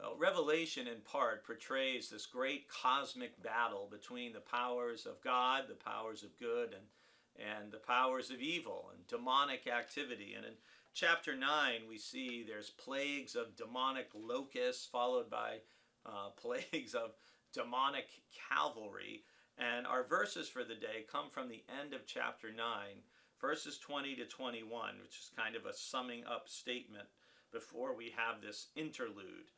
Well, Revelation in part portrays this great cosmic battle between the powers of God, the powers of good, and the powers of evil and demonic activity. And in chapter 9, we see there's plagues of demonic locusts followed by plagues of demonic cavalry. And our verses for the day come from the end of chapter 9, verses 20 to 21, which is kind of a summing up statement before we have this interlude.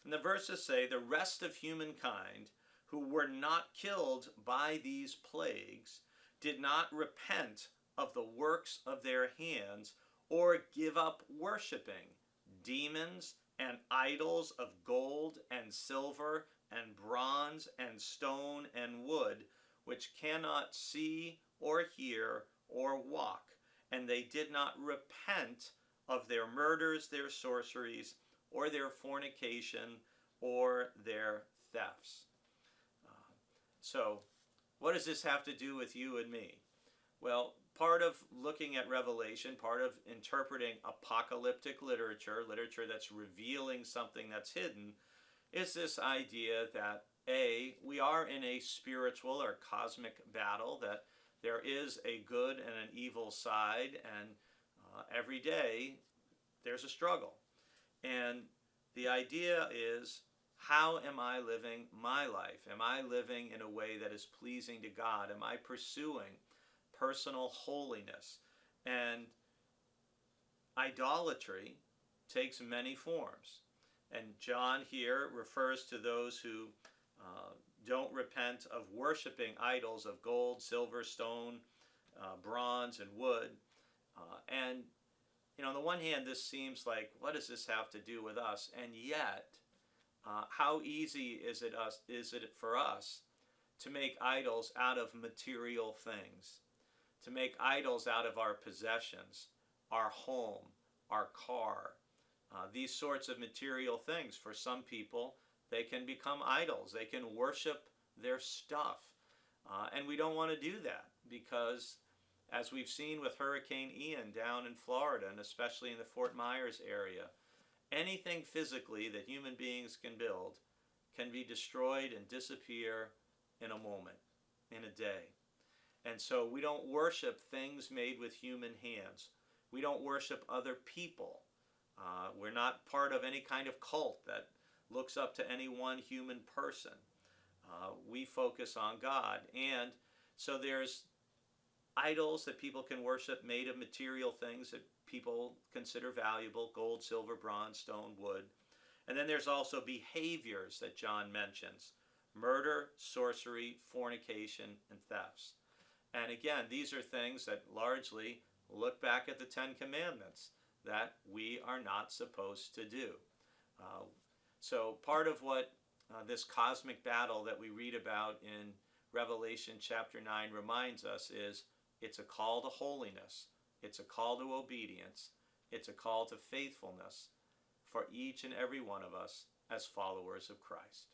And the verses say, the rest of humankind who were not killed by these plagues did not repent of the works of their hands or give up worshiping demons and idols of gold and silver and bronze and stone and wood, which cannot see or hear or walk. And they did not repent of their murders, their sorceries, or their fornication, or their thefts. So, what does this have to do with you and me? Well, part of looking at Revelation, part of interpreting apocalyptic literature, literature that's revealing something that's hidden, is this idea that A, we are in a spiritual or cosmic battle, that there is a good and an evil side, and every day there's a struggle. And the idea is, how am I living my life? Am I living in a way that is pleasing to God? Am I pursuing personal holiness? And idolatry takes many forms. And John here refers to those who don't repent of worshiping idols of gold, silver, stone, bronze, and wood. And on the one hand, this seems like, what does this have to do with us? And yet, how easy is it for us to make idols out of material things, to make idols out of our possessions, our home, our car, these sorts of material things? For some people, they can become idols. They can worship their stuff. And we don't want to do that because, as we've seen with Hurricane Ian down in Florida, and especially in the Fort Myers area, anything physically that human beings can build can be destroyed and disappear in a moment, in a day. And so we don't worship things made with human hands. We don't worship other people. We're not part of any kind of cult that looks up to any one human person. We focus on God. And so there's idols that people can worship made of material things that people consider valuable: gold, silver, bronze, stone, wood. And then there's also behaviors that John mentions: murder, sorcery, fornication, and thefts. And again, these are things that largely look back at the Ten Commandments that we are not supposed to do. So part of what this cosmic battle that we read about in Revelation chapter 9 reminds us is, it's a call to holiness. It's a call to obedience. It's a call to faithfulness for each and every one of us as followers of Christ.